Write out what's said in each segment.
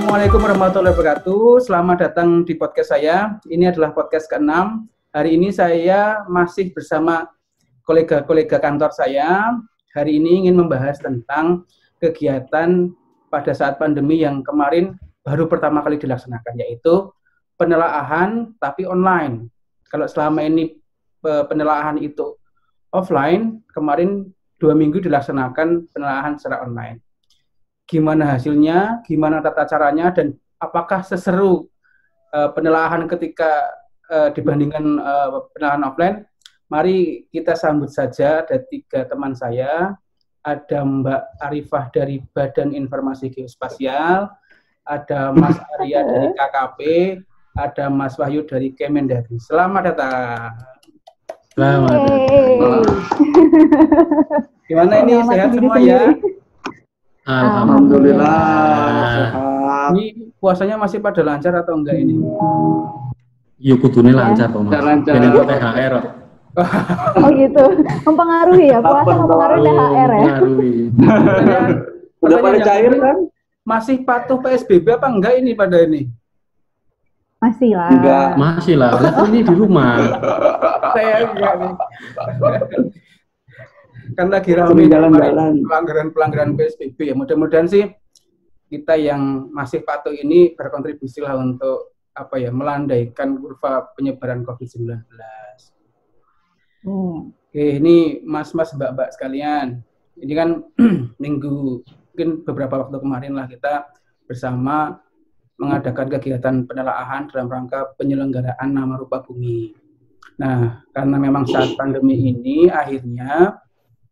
Assalamualaikum warahmatullahi wabarakatuh. Selamat datang di podcast saya. Ini adalah podcast ke-6. Hari ini saya masih bersama kolega-kolega kantor saya. Hari ini ingin membahas tentang kegiatan pada saat pandemi yang kemarin baru pertama kali dilaksanakan, yaitu penelaahan tapi online. Kalau selama ini penelaahan itu offline, kemarin 2 minggu dilaksanakan penelaahan secara online. Gimana hasilnya, gimana tata caranya, dan apakah seseru penelaahan ketika dibandingkan penelaahan offline? Mari kita sambut saja, ada 3 teman saya. Ada Mbak Arifah dari Badan Informasi Geospasial, ada Mas Arya dari KKP, ada Mas Wahyu dari Kemendagri. Selamat datang. Selamat datang. Gimana ini, sehat semua ya? Alhamdulillah. Ini puasanya masih pada lancar atau enggak ini? Yuk kudune lancar toh Mas. Lancar. Jadi THR. Oh gitu, mempengaruhi ya, puasa mempengaruhi THR ya? Mempengaruhi. Udah pada cair kan? Masih patuh PSBB apa enggak ini pada ini? Masih lah. Enggak. Masih lah, ini di rumah. Saya enggak nih. Kan lagi ramai jalan-jalan. pelanggaran PSBB ya. Mudah-mudahan sih kita yang masih patuh ini berkontribusi lah untuk melandaikan kurva penyebaran COVID-19. Oke, ini mas-mas, mbak-mbak sekalian. Ini kan mungkin beberapa waktu kemarin lah kita bersama mengadakan kegiatan penelaahan dalam rangka penyelenggaraan nama rupa bumi. Nah, karena memang saat pandemi ini akhirnya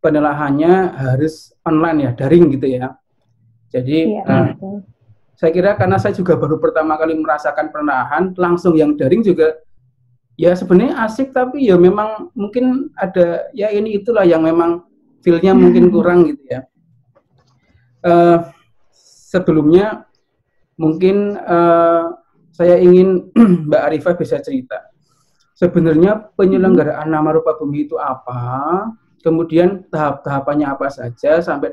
penelaahannya harus online ya, daring gitu ya. Jadi saya kira karena saya juga baru pertama kali merasakan penelaahan langsung yang daring juga, ya sebenarnya asik, tapi ya memang mungkin ada ya ini itulah yang memang feel-nya mungkin kurang gitu ya. Sebelumnya mungkin saya ingin Mbak Arifah bisa cerita sebenarnya penyelenggaraan nama rupa bumi itu apa, kemudian tahap-tahapannya apa saja sampai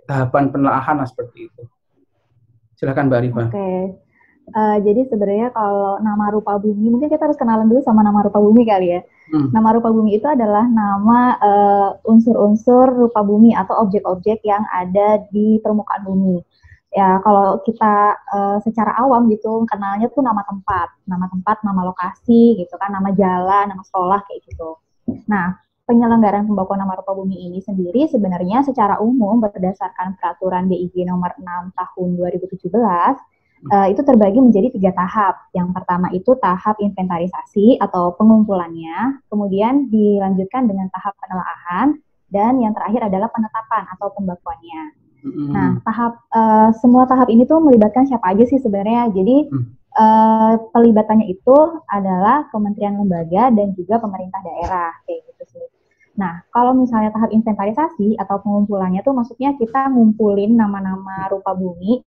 tahapan penelaahan seperti itu. Silakan Mbak Arifah. Oke. Jadi sebenarnya kalau nama rupa bumi, mungkin kita harus kenalan dulu sama nama rupa bumi kali ya. Nama rupa bumi itu adalah nama unsur-unsur rupa bumi atau objek-objek yang ada di permukaan bumi. Ya, kalau kita secara awam gitu kenalnya tuh nama tempat, nama lokasi gitu kan, nama jalan, nama sekolah kayak gitu. Nah, penyelenggaraan pembekuan nama rupa bumi ini sendiri sebenarnya secara umum berdasarkan peraturan DIG nomor 6 tahun 2017 itu terbagi menjadi 3 tahap. Yang pertama itu tahap inventarisasi atau pengumpulannya, kemudian dilanjutkan dengan tahap penelaahan, dan yang terakhir adalah penetapan atau pembekuannya. Nah, semua tahap ini tuh melibatkan siapa aja sih sebenarnya? Jadi pelibatannya itu adalah kementerian lembaga dan juga pemerintah daerah kayak gitu sih. Nah, kalau misalnya tahap inventarisasi atau pengumpulannya tuh maksudnya kita ngumpulin nama-nama rupa bumi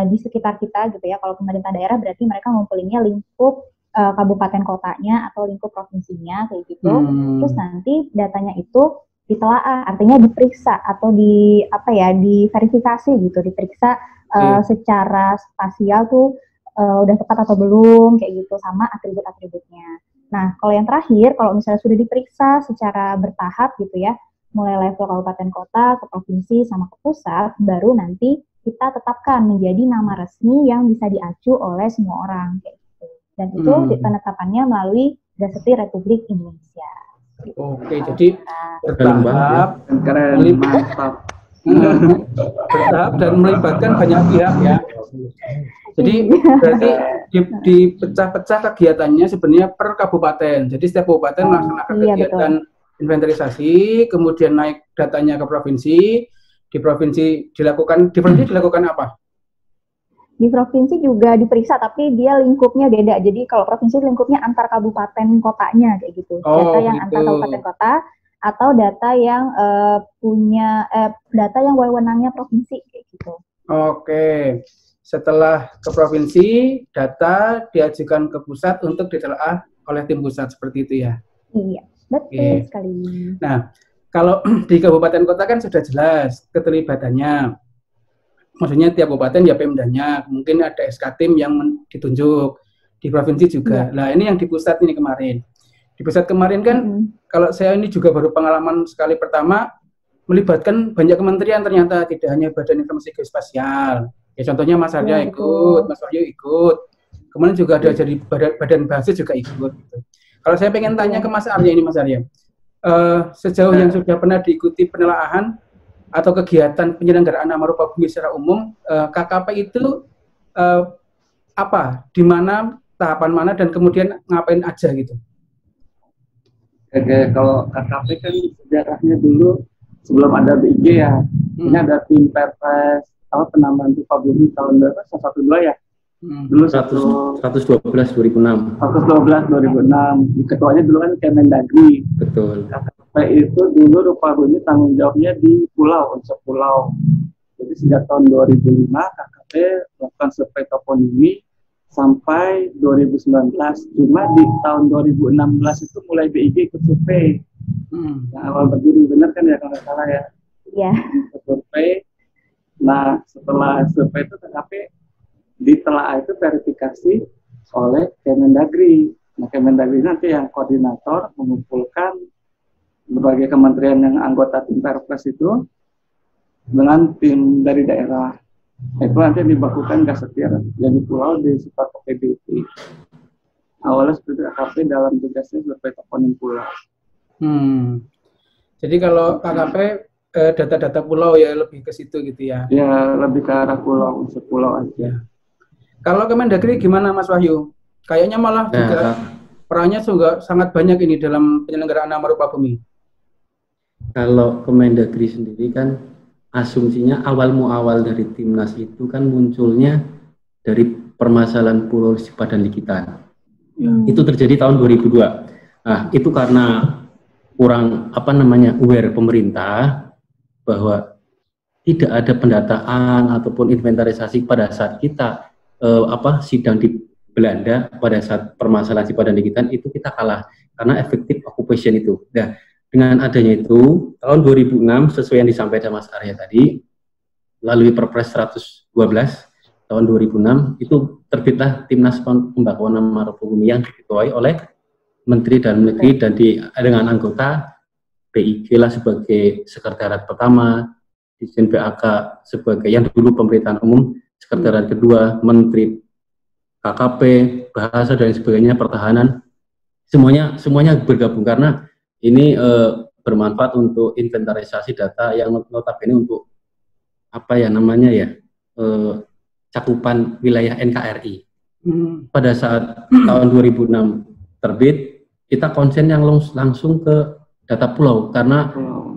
di sekitar kita gitu ya. Kalau pemerintah daerah berarti mereka ngumpulinnya lingkup kabupaten kotanya atau lingkup provinsinya kayak gitu. Terus nanti datanya itu ditelaah, artinya diperiksa atau diverifikasi gitu, diperiksa secara spasial tuh udah tepat atau belum kayak gitu, sama atribut-atributnya. Nah, kalau yang terakhir, kalau misalnya sudah diperiksa secara bertahap gitu ya, mulai level kabupaten kota, ke provinsi, sama ke pusat, baru nanti kita tetapkan menjadi nama resmi yang bisa diacu oleh semua orang kayak gitu. Dan itu penetapannya melalui Gazeti Republik Indonesia. Oke, jadi bertahap, bertahap dan melibatkan banyak pihak ya. Jadi berarti dipecah-pecah kegiatannya sebenarnya per kabupaten. Jadi setiap kabupaten melaksanakan kegiatan inventarisasi, kemudian naik datanya ke provinsi. Di provinsi dilakukan apa? Di provinsi juga diperiksa, tapi dia lingkupnya beda. Jadi kalau provinsi lingkupnya antar kabupaten kotanya kayak gitu. Data yang antar kabupaten kota atau data yang data yang wewenangnya provinsi kayak gitu. Oke. Setelah ke provinsi, data diajukan ke pusat untuk ditelaah oleh tim pusat seperti itu ya. Iya, betul sekali. Nah, kalau di kabupaten kota kan sudah jelas keterlibatannya. maksudnya tiap kabupaten ya Pemdanya, mungkin ada SK-tim yang ditunjuk, di provinsi juga. Nah ini yang di pusat ini kemarin. Di pusat kemarin kan, kalau saya ini juga baru pengalaman sekali pertama, melibatkan banyak kementerian ternyata, tidak hanya Badan Informasi Geospasial. Ya contohnya Mas Arya ikut, Mas Wahyu ikut, kemudian juga ada jadi badan basis juga ikut. Gitu. Kalau saya pengen tanya ke Mas Arya ini, Mas Arya, sejauh yang sudah pernah diikuti penelaahan atau kegiatan penyelenggaraan nama rupa bumi secara umum, KKP itu apa, di mana, tahapan mana, dan kemudian ngapain aja gitu? Oke, kalau KKP kan sejarahnya dulu sebelum ada BIG ya, ini ada tim Perpres penambahan rupa bumi tahun berapa? 112 ya? Dulu 112 2006. 112 2006. Ketuanya dulu kan Kemendagri. Betul. KKP itu dulu rupa bumi tanggung jawabnya di pulau, unsur pulau. Jadi sejak tahun 2005 KKP melakukan survei toponimi sampai 2019. Cuma di tahun 2016 itu mulai BIG ikut survei. Yang awal berdiri, benar kan ya kalau nggak salah ya? Iya. Survei. Nah setelah survei itu KKP ditelaah itu verifikasi oleh Kemendagri. Nah Kemendagri nanti yang koordinator mengumpulkan berbagai kementerian yang anggota tim Perpres itu dengan tim dari daerah. Itu nanti dibakukan Gazettir jadi pulau di Suparto PBT. Awalnya seperti KKP dalam tugasnya survei toponim pulau. Jadi kalau KKP data-data pulau ya lebih ke situ gitu ya? Ya lebih ke arah pulau, unsur pulau aja. Kalau Kemendagri gimana Mas Wahyu? Kayaknya malah juga perannya juga sangat banyak ini dalam penyelenggaraan nama rupa bumi. Kalau Kemendagri sendiri kan asumsinya awal dari Timnas itu kan munculnya dari permasalahan Pulau Sipa dan Likitan. Itu terjadi tahun 2002. Nah, itu karena kurang aware pemerintah bahwa tidak ada pendataan ataupun inventarisasi pada saat kita sidang di Belanda pada saat permasalahan Sipa dan Likitan itu kita kalah karena efektif occupation itu. Nah, dengan adanya itu tahun 2006 sesuai yang disampaikan Mas Arya tadi melalui Perpres 112 tahun 2006 itu terbitlah Timnas Pembekuan Nama Rupa Bumi yang diketuai oleh Menteri Dalam Negeri dan dengan anggota BIG lah sebagai sekretariat pertama, Dirjen BAK sebagai yang dulu pemerintahan umum, sekretariat kedua, Menteri KKP, Bahasa dan sebagainya, Pertahanan, semuanya bergabung karena ini bermanfaat untuk inventarisasi data yang notabene untuk cakupan wilayah NKRI. Pada saat tahun 2006 terbit, kita konsen yang langsung ke data pulau karena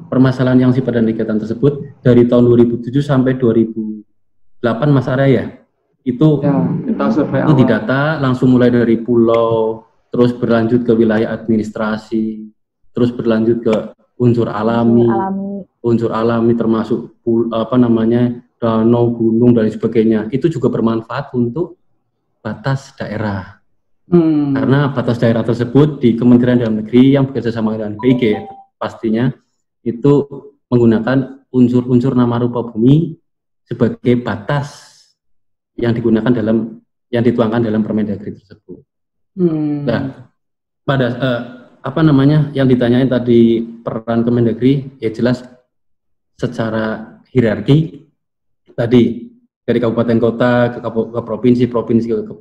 permasalahan yang Sipa dan Likitan tersebut dari tahun 2007 sampai 2008 Mas Arya itu didata langsung mulai dari pulau, terus berlanjut ke wilayah administrasi, terus berlanjut ke unsur alami termasuk danau, gunung dan sebagainya. Itu juga bermanfaat untuk batas daerah. Karena batas daerah tersebut di Kementerian Dalam Negeri yang bekerja sama dengan BIG pastinya itu menggunakan unsur-unsur nama rupa bumi sebagai batas yang digunakan yang dituangkan dalam Permendagri tersebut. Nah, pada yang ditanyain tadi peran Kemendagri ya jelas secara hierarki tadi dari kabupaten kota ke provinsi ke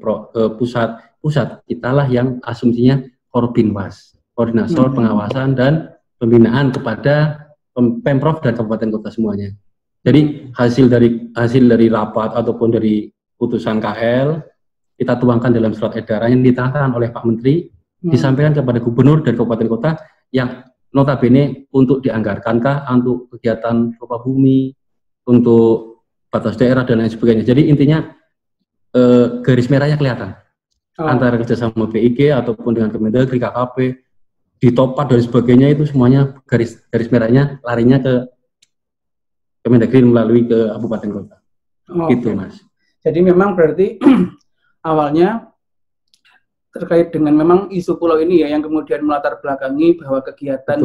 pusat kitalah yang asumsinya Korbinwas, koordinator pengawasan dan pembinaan kepada Pemprov dan kabupaten kota semuanya. Jadi hasil dari rapat ataupun dari putusan KL kita tuangkan dalam surat edaran yang ditandatangani oleh Pak Menteri, disampaikan kepada gubernur dan kabupaten kota yang notabene untuk dianggarkankah untuk kegiatan rupa bumi, untuk batas daerah dan lain sebagainya. Jadi intinya garis merahnya kelihatan antara kerjasama BIG ataupun dengan Kemendagri, KKP, ditopat dan sebagainya itu semuanya garis merahnya larinya ke Kemendagri melalui ke kabupaten kota. Gitu Mas. Jadi memang berarti awalnya terkait dengan memang isu pulau ini ya yang kemudian melatar belakangi bahwa kegiatan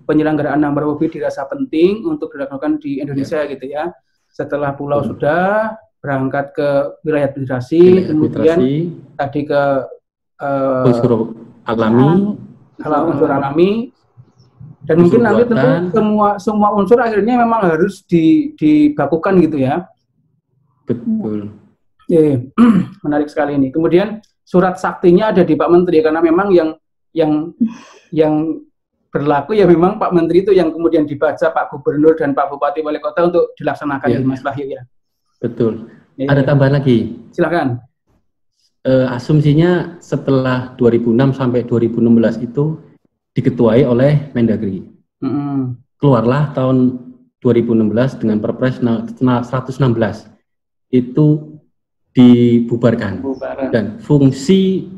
penyelenggaraan nama rupa bumi dirasa penting untuk dilakukan di Indonesia gitu ya. setelah pulau sudah berangkat ke wilayah administrasi, kemudian tadi ke unsur alami, unsur alami, dan mungkin nanti tentu semua unsur akhirnya memang harus dibakukan gitu ya. Betul. Menarik sekali ini. Kemudian surat saktinya ada di Pak Menteri, karena memang yang berlaku ya memang Pak Menteri itu yang kemudian dibaca Pak Gubernur dan Pak Bupati Wali Kota untuk dilaksanakan di Mas Wahyu ya. Betul. Ada tambahan lagi. Silakan. Asumsinya setelah 2006 sampai 2016 itu diketuai oleh Mendagri. Keluarlah tahun 2016 dengan Perpres 116 itu dibubarkan. Dan fungsi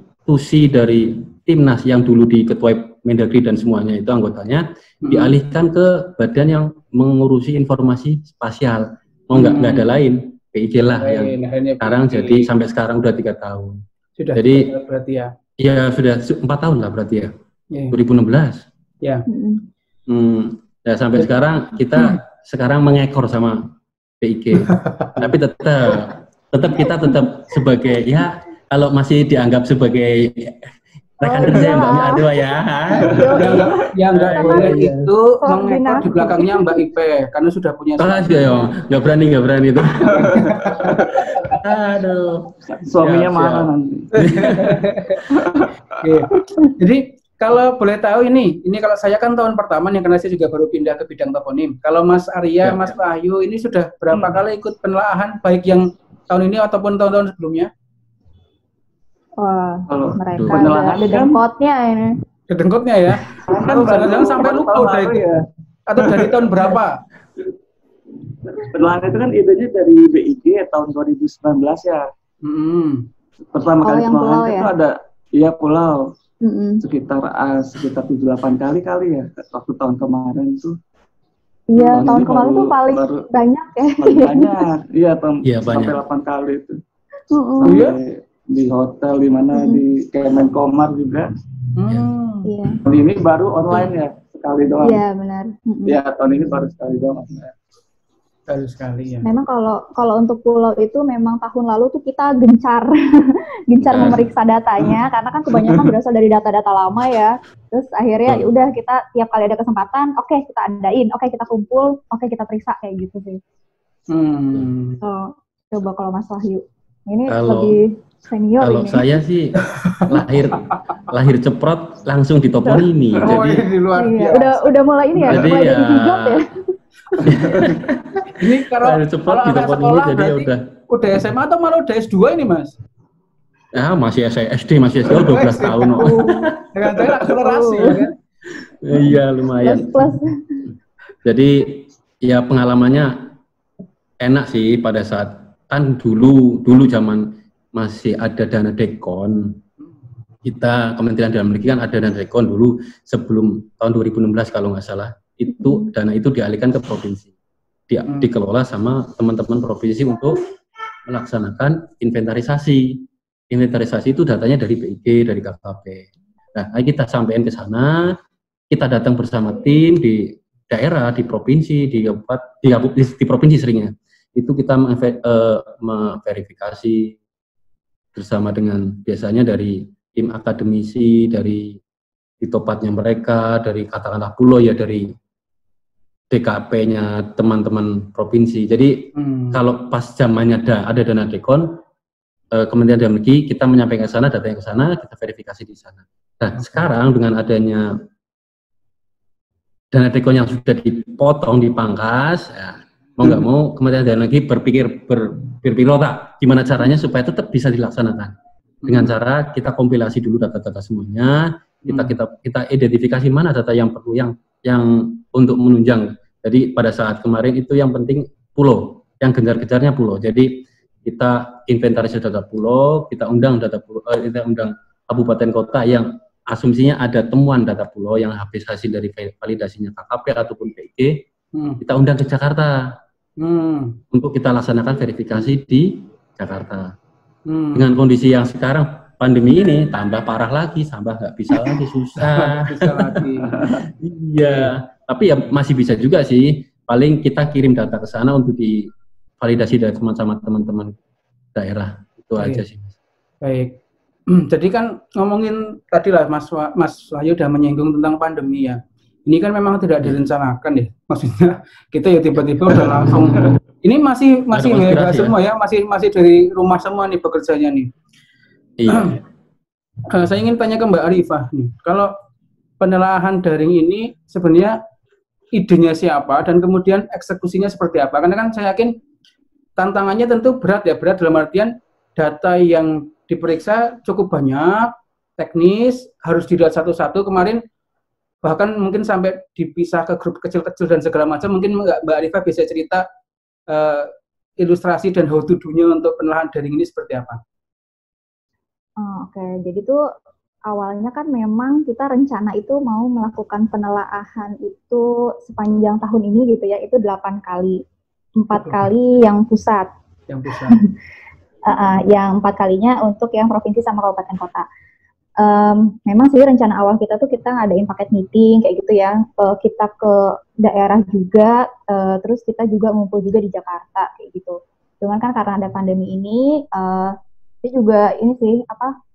dari Timnas yang dulu diketuai Mendagri dan semuanya itu anggotanya dialihkan ke badan yang mengurusi informasi spasial. Nggak ada lain, PIG lah yang sekarang jadi sampai sekarang udah 3 tahun. Sudah. Jadi berarti ya. Ya sudah 4 tahun lah berarti ya. 2016. Ya. Ya sampai sekarang kita sekarang mengekor sama PIG. Tapi tetap kita sebagai ya kalau masih dianggap sebagai rekan kerja Mbak Adwa ya. Yang nggak boleh itu mengekor di belakangnya Mbak Ipe karena sudah punya suami. Nggak berani itu. Aduh. Suaminya mana nanti? Oke. Jadi kalau boleh tahu ini kalau saya kan tahun pertama nih karena saya juga baru pindah ke bidang toponim. Kalau Mas Arya, Mas Wahyu ini sudah berapa kali ikut penelaahan baik yang tahun ini ataupun tahun-tahun sebelumnya? Wah, mereka ada dengkotnya ini. Dengkotnya ya? Kan jangan-jangan sampai lupa udah itu ya. Atau dari tahun berapa? Penelaahan itu kan idenya dari BIG tahun 2019 ya. Pertama kali penelaahan itu ada pulau. Sekitar 7-8 kali ya waktu tahun kemarin tuh. Iya, tahun kemarin tuh paling banyak ya. Paling banyak. Iya, sampai 8 kali itu. Sampai di hotel di mana di Kemenkomar juga. Iya. Tahun ini baru online ya, sekali doang. Iya, benar. Iya, tahun ini baru sekali doang. Baru sekali ya. Memang kalau untuk pulau itu memang tahun lalu tuh kita gencar memeriksa datanya karena kan kebanyakan berasal dari data-data lama ya. Terus akhirnya udah kita tiap kali ada kesempatan, oke kita adain, oke kita kumpul, oke kita periksa kayak gitu sih. Coba kalau Mas Wahyu. Ini lebih senior kalau ini. Saya sih lahir ceprot langsung di toponimi. Jadi luar biasa. Udah mulai ini ya, jadi mulai dari hijab ya. Ini kalau anak sekolah jadi udah SMA atau malah udah S2 ini Mas? Ya masih SD 12 tahun. Dengan saya akselerasi ya kan? Iya lumayan. Plus. Jadi ya pengalamannya enak sih pada saat kan dulu zaman masih ada dana dekon. Kita Kementerian Dalam Negeri kan ada dana dekon dulu sebelum tahun 2016 kalau nggak salah. Itu dana itu dialihkan ke provinsi. Dikelola sama teman-teman provinsi untuk melaksanakan inventarisasi. Inventarisasi itu datanya dari PIG, dari KKP. Nah, kita sampaikan ke sana, kita datang bersama tim di daerah, di provinsi, di provinsi seringnya. Itu kita memverifikasi bersama dengan biasanya dari tim akademisi, dari ditopatnya mereka, dari katakanlah pulau ya, dari DKP-nya teman-teman provinsi. Jadi kalau pas zamannya ada dana dekon, Kementerian Dalam Negeri kita menyampaikan ke sana, datanya ke sana, kita verifikasi di sana. Nah sekarang dengan adanya dana dekon yang sudah dipotong, dipangkas, ya, mau nggak mau Kementerian Dalam Negeri berpikir otak gimana caranya supaya tetap bisa dilaksanakan dengan cara kita kompilasi dulu data-data semuanya, kita identifikasi mana data yang perlu yang untuk menunjang. Jadi pada saat kemarin itu yang penting pulau, yang gencar-gencarnya pulau. Jadi kita inventarisasi data pulau, kita undang kabupaten kota yang asumsinya ada temuan data pulau yang habis hasil dari validasinya KKP ataupun PIG, kita undang ke Jakarta. Untuk kita laksanakan verifikasi di Jakarta. Dengan kondisi yang sekarang pandemi ini tambah parah lagi, nggak bisa lagi, susah. Bisa lagi. Iya, tapi ya masih bisa juga sih. Paling kita kirim data ke sana untuk validasi dari sama teman-teman daerah. Itu aja sih. Baik. Jadi kan ngomongin tadi lah Mas Wahyu udah menyinggung tentang pandemi ya. Ini kan memang tidak direncanakan ya. Maksudnya kita ya tiba-tiba udah langsung. Ini masih WFH semua ya, masih dari rumah semua nih bekerjanya nih. Iya. Saya ingin tanya ke Mbak Arifah nih. Kalau penelaahan daring ini sebenarnya idenya siapa dan kemudian eksekusinya seperti apa? Karena kan saya yakin tantangannya tentu berat dalam artian data yang diperiksa cukup banyak, teknis, harus dilihat satu-satu. Kemarin bahkan mungkin sampai dipisah ke grup kecil-kecil dan segala macam. Mungkin Mbak Arifah bisa cerita ilustrasi dan how to do-nya untuk penelaahan daring ini seperti apa? Oke, jadi tuh awalnya kan memang kita rencana itu mau melakukan penelaahan itu sepanjang tahun ini gitu ya, itu 8 kali. 4 kali yang pusat. Yang pusat. Yang 4 kalinya untuk yang provinsi sama kabupaten kota. Memang sih rencana awal kita tuh kita ngadain paket meeting kayak gitu ya, kita ke daerah juga, terus kita juga ngumpul juga di Jakarta kayak gitu. Cuman kan karena ada pandemi ini, saya juga ini sih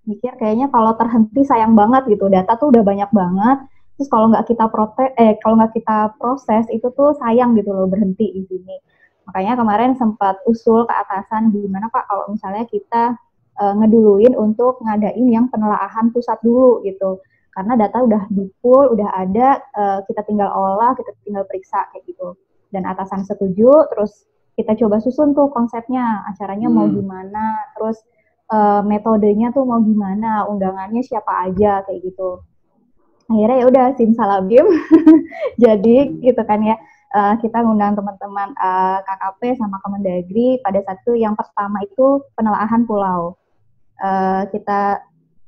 mikir kayaknya kalau terhenti sayang banget gitu, data tuh udah banyak banget, terus kalau nggak kita proses itu tuh sayang gitu loh berhenti di sini. Makanya kemarin sempat usul ke atasan gimana Pak kalau misalnya kita ngeduluin untuk ngadain yang penelaahan pusat dulu gitu. Karena data udah di pool, udah ada, kita tinggal olah, kita tinggal periksa kayak gitu. Dan atasan setuju, terus kita coba susun tuh konsepnya, acaranya mau gimana, terus metodenya tuh mau gimana, undangannya siapa aja kayak gitu. Akhirnya ya udah simsalabim jadi gitu kan ya. Kita ngundang teman-teman KKP sama Kemendagri pada saat itu yang pertama itu penelaahan pulau. Kita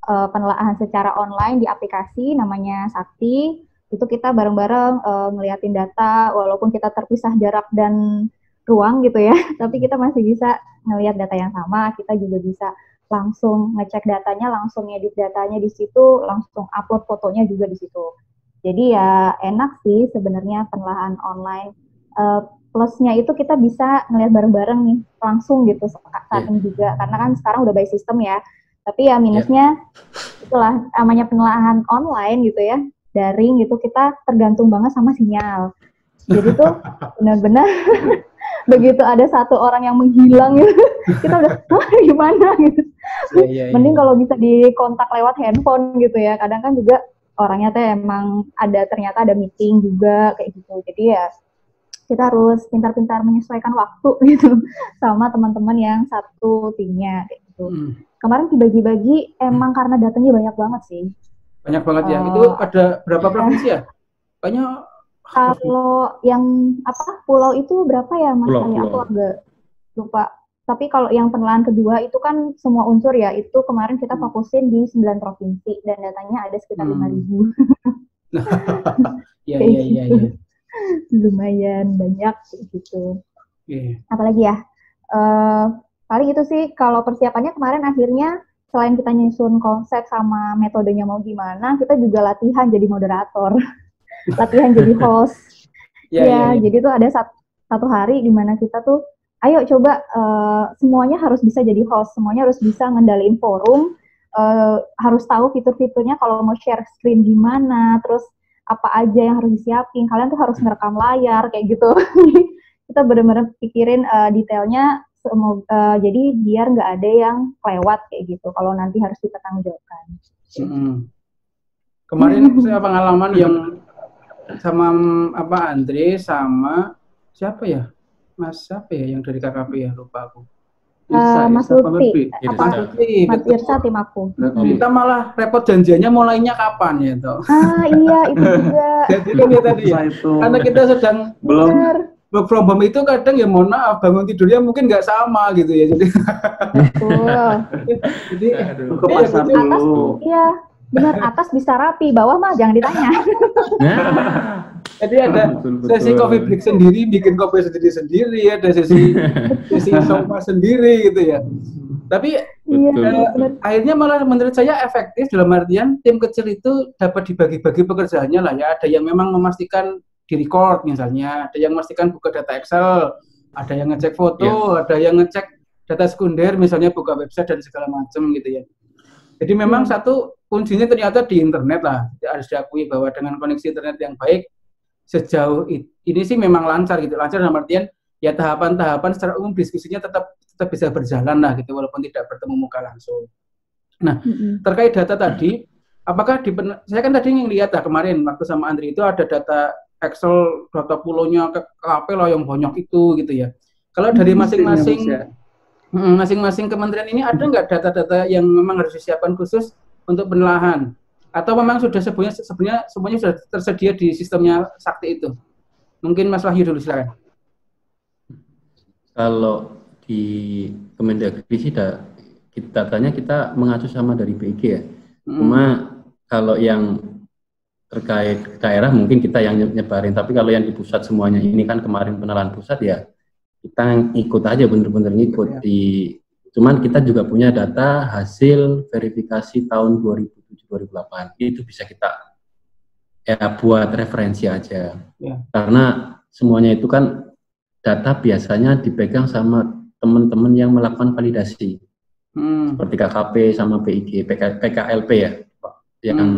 penelaahan secara online di aplikasi namanya Sakti. Itu kita bareng-bareng ngeliatin data walaupun kita terpisah jarak dan ruang gitu ya, tapi kita masih bisa ngelihat data yang sama. Kita juga bisa langsung ngecek datanya, langsung edit datanya di situ, langsung upload fotonya juga di situ. Jadi ya enak sih sebenarnya penelaahan online. Plusnya itu kita bisa ngelihat bareng-bareng nih langsung gitu saat ini juga. Karena kan sekarang udah by system ya. Tapi ya minusnya itulah namanya penelaahan online gitu ya, daring gitu, kita tergantung banget sama sinyal. Jadi tuh benar-benar begitu ada satu orang yang menghilang gitu, kita udah gimana gitu. Mending kalau bisa dikontak lewat handphone gitu ya. Kadang kan juga orangnya tuh emang ternyata ada meeting juga kayak gitu. Jadi ya kita harus pintar-pintar menyesuaikan waktu gitu sama teman-teman yang satu timnya kayak gitu. Kemarin dibagi-bagi emang karena datanya banyak banget sih. Banyak banget ya. Itu ada berapa provinsi ya? Banyak. Kalau yang pulau itu berapa ya Mas? Aku agak lupa. Tapi kalau yang penelaahan kedua itu kan semua unsur ya, itu kemarin kita fokusin di 9 provinsi dan datanya ada sekitar 5.000. Iya. Lumayan banyak gitu. Apalagi ya, paling itu sih kalau persiapannya kemarin akhirnya selain kita nyusun konsep sama metodenya mau gimana, kita juga latihan jadi moderator, latihan jadi host. Jadi tuh ada satu hari di mana kita tuh ayo coba semuanya harus bisa jadi host, semuanya harus bisa ngendaliin forum, harus tahu fitur-fiturnya kalau mau share screen gimana, terus apa aja yang harus disiapin, kalian tuh harus ngerekam layar kayak gitu. Kita benar-benar pikirin detailnya, jadi biar nggak ada yang lewat kayak gitu kalau nanti harus dipertanggungjawabkan. Kemarin saya pengalaman yang sama Andre sama siapa ya? Mas siapa ya yang dari KKP ya, lupa aku. Mas Lutfi. Mas Irsa tim aku. Kita malah repot janjiannya mulainya kapan ya toh. Iya itu juga. Jadi ini tadi ya, karena kita sedang work from home itu kadang ya mohon maaf bangun tidurnya mungkin nggak sama gitu ya. Jadi jadi ke pasar dulu. Iya. Benar, atas bisa rapi, bawah mah jangan ditanya. Jadi ada sesi coffee break sendiri, bikin kopi sendiri-sendiri, ada sesi sofa sendiri gitu ya. Tapi akhirnya malah menurut saya efektif dalam artian tim kecil itu dapat dibagi-bagi pekerjaannya lah ya. Ada yang memang memastikan di record misalnya, ada yang memastikan buka data Excel, Ada yang ngecek foto, ada yang ngecek data sekunder, misalnya buka website dan segala macam gitu ya. Jadi memang satu kuncinya ternyata di internet lah, harus diakui bahwa dengan koneksi internet yang baik sejauh ini sih memang lancar gitu. Lancar dalam artian ya tahapan-tahapan secara umum diskusinya tetap bisa berjalan lah gitu, walaupun tidak bertemu muka langsung. Nah, terkait data tadi, apakah saya kan tadi ngelihat kemarin waktu sama Andri itu ada data Excel, data pulaunya KKP lah yang banyak itu gitu ya. Kalau dari masing-masing kementerian ini ada nggak data-data yang memang harus disiapkan khusus untuk penelahan? Atau memang sudah sebenarnya semuanya sudah tersedia di sistemnya Sakti itu? Mungkin Mas Wahyu dulu silakan. Kalau di Kemendagri sih datanya kita mengacu sama dari BIG ya. Cuma kalau yang terkait daerah mungkin kita yang nyebarin, tapi kalau yang di pusat semuanya ini kan kemarin penelahan pusat ya kita ikut aja, bener-bener ngikut cuman kita juga punya data hasil verifikasi tahun 2007-2008 itu bisa kita ya buat referensi aja karena semuanya itu kan data biasanya dipegang sama teman-teman yang melakukan validasi seperti KKP sama PIG, PKLP ya yang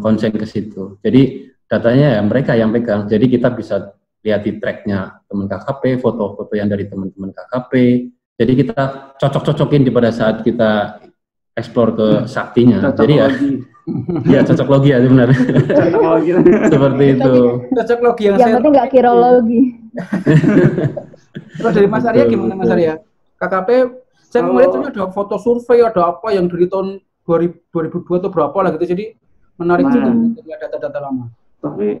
konsen ke situ. Jadi datanya ya mereka yang pegang. Jadi kita bisa lihat di tracknya teman KKP, foto-foto yang dari teman-teman KKP. Jadi kita cocok-cocokin pada saat kita explore ke Saktinya. Jadi ya cocok logi ya benar. Seperti itu. Cocok logi yang penting nggak kirologi. Terus dari Mas Arya gimana Mas Arya? KKP saya melihat itu ada foto survei, ada apa yang dari tahun 2002 atau berapa lah gitu, jadi menarik juga data-data lama. Tapi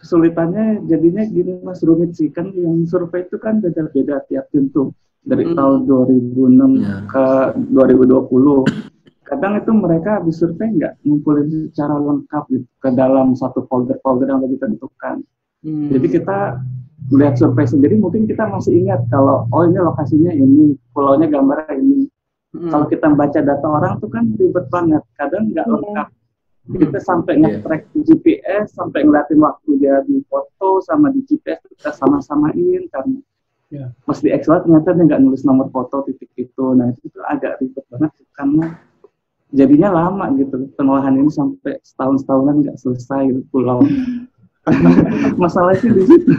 kesulitannya jadinya gini Mas, rumit sih, kan yang survei itu kan beda-beda tiap pintu dari tahun 2006 ke 2020. Kadang itu mereka habis survei nggak ngumpulin secara lengkap gitu, ke dalam satu folder-folder yang sudah ditentukan. Jadi kita lihat survei sendiri mungkin kita masih ingat kalau ini lokasinya ini, pulaunya gambarnya ini. Kalau kita baca data orang tuh kan ribet banget, kadang nggak lengkap. Kita sampai nge-track di GPS, sampai ngeliatin waktu dia di foto sama di GPS kita sama-samain karena pas di Excel ternyata dia nggak nulis nomor foto titik itu. Nah itu agak ribet banget karena jadinya lama gitu. Penolahan ini sampai setahun-setahunan nggak selesai gitu, pulau. Masalah sih di situ.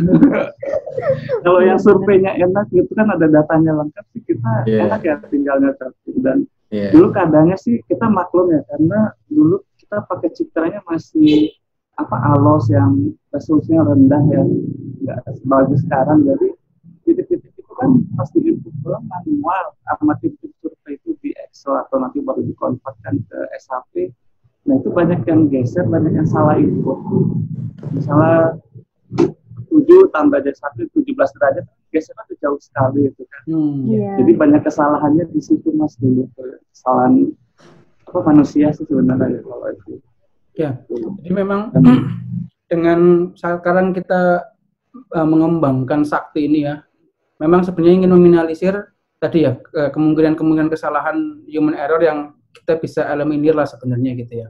Kalau yang surveinya enak gitu kan ada datanya lengkap sih kita enak ya tinggal ngecatin dan dulu keadaannya sih kita maklum ya karena dulu kita pakai citranya masih alos yang resolusinya rendah ya, nggak sebagus sekarang. Jadi titik-titik itu kan pasti input ulang manual sama titik survei itu di Excel atau nanti baru dikonvertkan ke SAP. Nah itu banyak yang geser, banyak yang salah input. Misalnya 7 tambah dari 1, 17 derajat, gesernya itu jauh sekali itu kan. Jadi banyak kesalahannya di situ Mas dulu. Kesalahan manusia sih sebenarnya kalau itu. Ya, jadi memang dengan sekarang kita mengembangkan Sakti ini ya, memang sebenarnya ingin meminimalisir tadi ya kemungkinan kesalahan human error yang kita bisa eliminir lah sebenarnya gitu ya.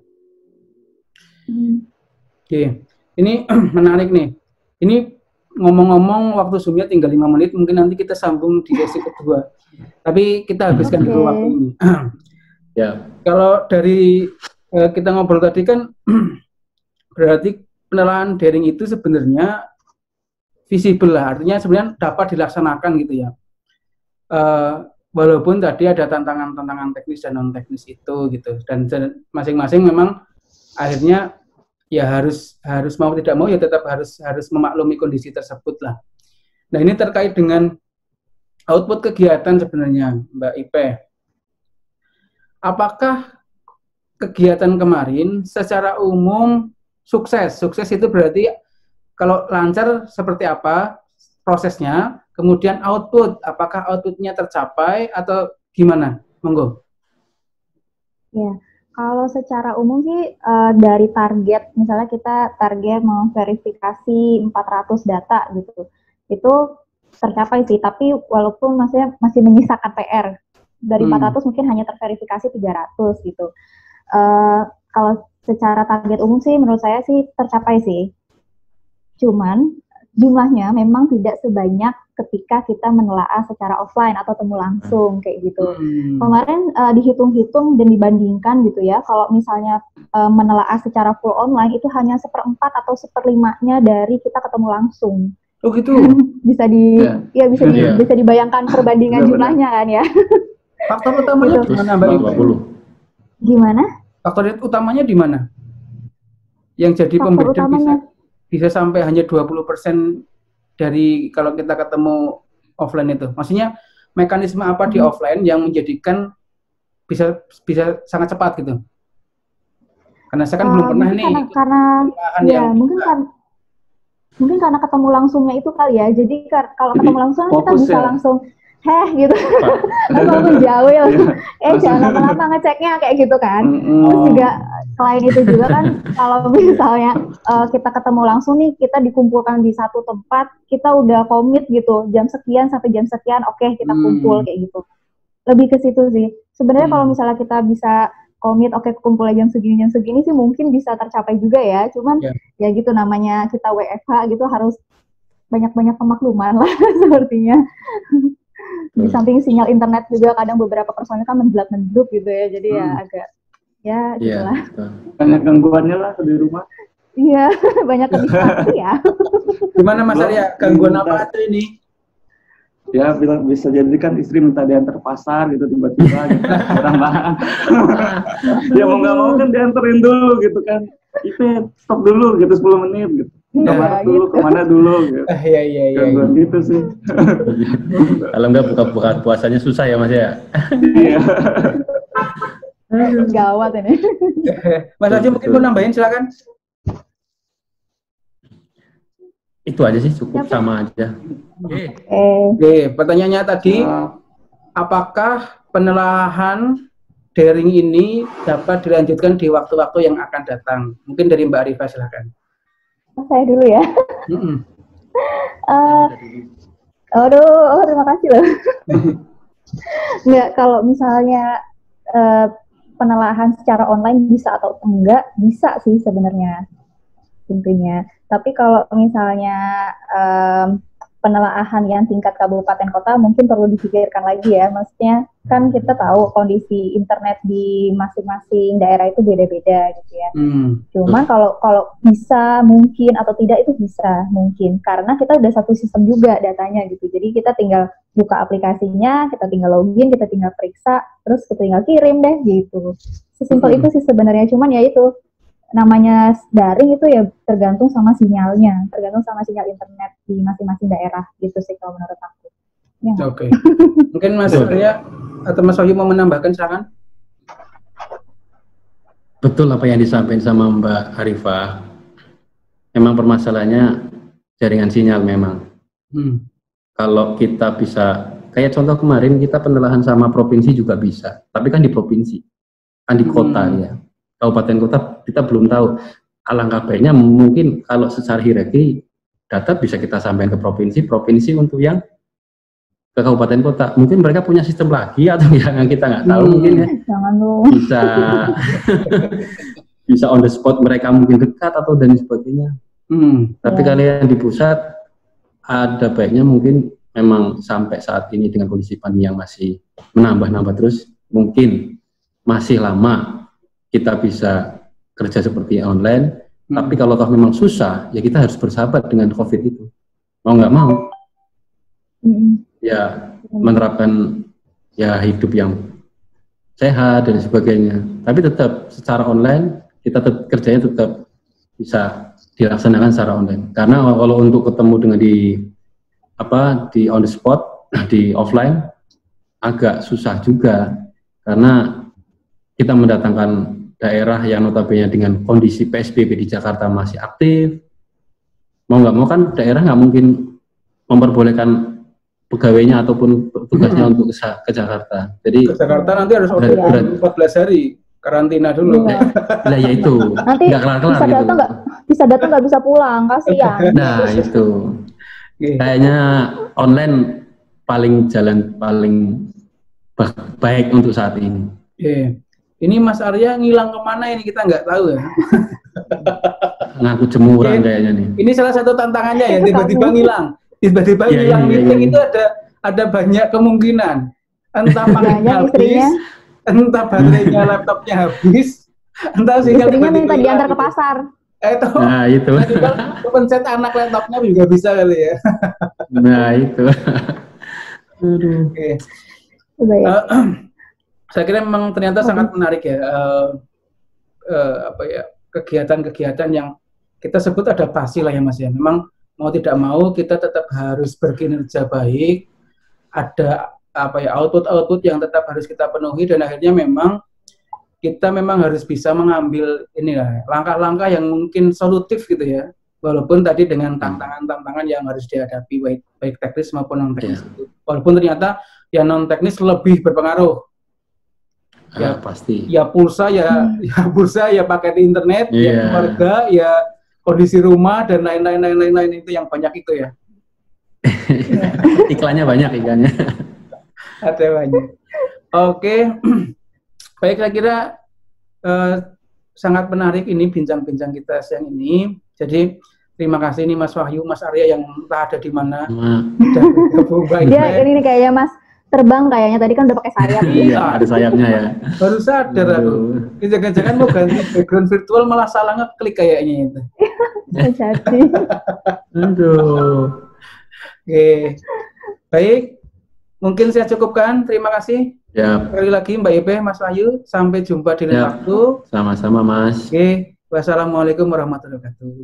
Oke, ini menarik nih. Ini ngomong-ngomong waktu Zoom-nya tinggal 5 menit, mungkin nanti kita sambung di sesi kedua. Tapi kita habiskan dulu waktu ini. Kalau dari kita ngobrol tadi kan berarti penelahan daring itu sebenarnya visible lah, artinya sebenarnya dapat dilaksanakan gitu ya. Walaupun tadi ada tantangan-tantangan teknis dan non teknis itu gitu, dan masing-masing memang akhirnya ya harus mau tidak mau ya tetap harus memaklumi kondisi tersebut lah. Nah ini terkait dengan output kegiatan sebenarnya Mbak Ipe. Apakah kegiatan kemarin secara umum sukses? Sukses itu berarti kalau lancar seperti apa prosesnya? Kemudian output, apakah outputnya tercapai atau gimana? Monggo. Ya, kalau secara umum sih dari target, misalnya kita target mau verifikasi 400 data gitu, itu tercapai sih. Tapi walaupun masih menyisakan PR, dari 400 mungkin hanya terverifikasi 300 gitu. Kalau secara target umum sih menurut saya sih tercapai sih. Cuman jumlahnya memang tidak sebanyak ketika kita menelaah secara offline atau temu langsung kayak gitu. Kemarin dihitung-hitung dan dibandingkan gitu ya, kalau misalnya menelaah secara full online itu hanya 1/4 atau 1/5-nya dari kita ketemu langsung. Oh gitu. Bisa bisa dibayangkan perbandingan jumlahnya kan ya. Faktor utamanya di mana Mbak Ipe? Gimana? Faktor utamanya di mana? Yang jadi pembeda bisa sampai hanya 20% dari kalau kita ketemu offline itu. Maksudnya mekanisme apa di offline yang menjadikan bisa sangat cepat gitu? Karena saya kan belum pernah nih. Mungkin karena ketemu langsungnya itu kali ya. Jadi kalau ketemu langsung kita bisa langsung gitu, langsung jauh ya. Jangan lama-lama ngeceknya kayak gitu kan. Terus juga selain itu juga kan kalau misalnya kita ketemu langsung nih, kita dikumpulkan di satu tempat, kita udah komit gitu, jam sekian sampai jam sekian, oke, kita kumpul kayak gitu. Lebih ke situ sih. Sebenarnya kalau misalnya kita bisa komit, oke, kumpul jam segini sih mungkin bisa tercapai juga ya. Cuman ya gitu, namanya kita WFH gitu, harus banyak-banyak pemakluman lah sepertinya. Di samping sinyal internet juga kadang beberapa personil kan mendlap-mendlup gitu ya, jadi ya agak gitulah. Banyak gangguannya lah di rumah. Iya, banyak distraksi ya. Gimana Mas Arya, gangguan apa aja ini? Ya bisa jadi kan istri minta diantar pasar gitu tiba-tiba gitu, orang-orang. Ya mau nggak mau kan dianterin dulu gitu kan. Ipe stop dulu gitu 10 menit gitu. Kemana dulu gitu. Iya. Gangguan gitu sih. Kalau nggak buka puasanya susah ya Mas ya. Iya. Gawat ini. Mas Haji mungkin mau nambahin, silakan. Itu aja sih, cukup sama aja. Oke, pertanyaannya tadi, apakah penelaahan daring ini dapat dilanjutkan di waktu-waktu yang akan datang? Mungkin dari Mbak Arifah, silakan. Saya dulu ya. Terima kasih loh. Nggak, kalau misalnya penelaahan secara online bisa atau enggak, bisa sih sebenarnya intinya. Tapi kalau misalnya penelaahan yang tingkat kabupaten kota mungkin perlu dipikirkan lagi ya. Maksudnya kan kita tahu kondisi internet di masing-masing daerah itu beda-beda gitu ya. Cuman kalau bisa mungkin atau tidak itu bisa mungkin karena kita udah satu sistem juga datanya gitu. Jadi kita tinggal buka aplikasinya, kita tinggal login, kita tinggal periksa, terus kita tinggal kirim deh gitu. Sesimpel itu sih sebenarnya. Cuman ya itu namanya daring itu ya tergantung sama sinyalnya, tergantung sama sinyal internet di masing-masing daerah gitu sih kalau menurut aku. Ya. Oke. Mungkin Mas Arya atau Mas Wahyu mau menambahkan, silakan. Betul apa yang disampaikan sama Mbak Arifah. Memang permasalahannya jaringan sinyal memang. Kalau kita bisa, kayak contoh kemarin kita penelaahan sama provinsi juga bisa, tapi kan di provinsi, kan di kota ya. Kabupaten kota kita belum tahu. Alangkah baiknya mungkin kalau secara hierarki data bisa kita sampaikan ke provinsi untuk yang ke kabupaten kota. Mungkin mereka punya sistem lagi atau yang kita nggak tahu mungkin ya. Bisa on the spot mereka mungkin dekat atau dan sebagainya. Tapi kalian di pusat ada baiknya mungkin memang sampai saat ini dengan kondisi pandemi yang masih menambah terus, mungkin masih lama kita bisa kerja seperti online, tapi kalau toh memang susah, ya kita harus bersahabat dengan COVID itu. Mau nggak mau, ya menerapkan ya hidup yang sehat dan sebagainya. Tapi tetap secara online, kita kerjanya tetap bisa dilaksanakan secara online. Karena kalau untuk ketemu dengan di on the spot, di offline, agak susah juga. Karena kita mendatangkan daerah yang notabene dengan kondisi PSBB di Jakarta masih aktif, mau nggak mau kan daerah nggak mungkin memperbolehkan pegawainya ataupun tugasnya untuk ke Jakarta. Jadi ke Jakarta nanti harus 14 hari karantina dulu. Nah ya itu nggak kelar-kelar gitu. Bisa datang nggak bisa pulang, kasihan. Nah itu kayaknya online jalan paling baik untuk saat ini. Ini Mas Arya ngilang kemana ini kita nggak tahu ya. ngangkut jemuran kayaknya nih. Ini salah satu tantangannya ya, tiba-tiba ngilang. Tiba-tiba hilang meeting itu ada banyak kemungkinan. Entah paketnya habis, entah baterainya laptopnya habis, entah sinyal istrinya minta diantar ke pasar. Nah itu. Pencet anak laptopnya juga bisa kali ya. Nah itu. Aduh. Oke. Saya kira memang ternyata sangat menarik ya. Kegiatan-kegiatan yang kita sebut adaptasi lah ya Mas ya. Memang mau tidak mau kita tetap harus berkinerja baik, ada output yang tetap harus kita penuhi, dan akhirnya memang kita harus bisa mengambil langkah-langkah yang mungkin solutif gitu ya, walaupun tadi dengan tantangan-tantangan yang harus dihadapi baik teknis maupun non teknis. Walaupun ternyata yang non teknis lebih berpengaruh. Ya pasti. Ya pulsa ya paket internet, ya keluarga, ya kondisi rumah dan lain-lain itu yang banyak itu ya. Iklannya banyak ikannya. Ada banyak. Oke. Baik, saya kira sangat menarik ini bincang-bincang kita siang ini. Jadi terima kasih nih Mas Wahyu, Mas Arya yang entah ada di mana. Dia ini kayaknya Mas terbang kayaknya, tadi kan udah pakai sayap. Iya, ada sayapnya ya. Baru sadar aku. Jangan-jangan mau ganti background virtual malah salah ngeklik kayaknya itu. Jadi. Aduh. Oke. Baik. Mungkin saya cukupkan. Terima kasih. Ya. Sekali lagi Mbak Ipe, Mas Wahyu. Sampai jumpa di lain waktu. Sama-sama Mas. Oke. Wassalamualaikum warahmatullahi wabarakatuh.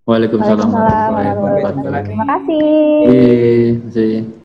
Waalaikumsalam warahmatullahi wabarakatuh. Terima kasih. Terima kasih.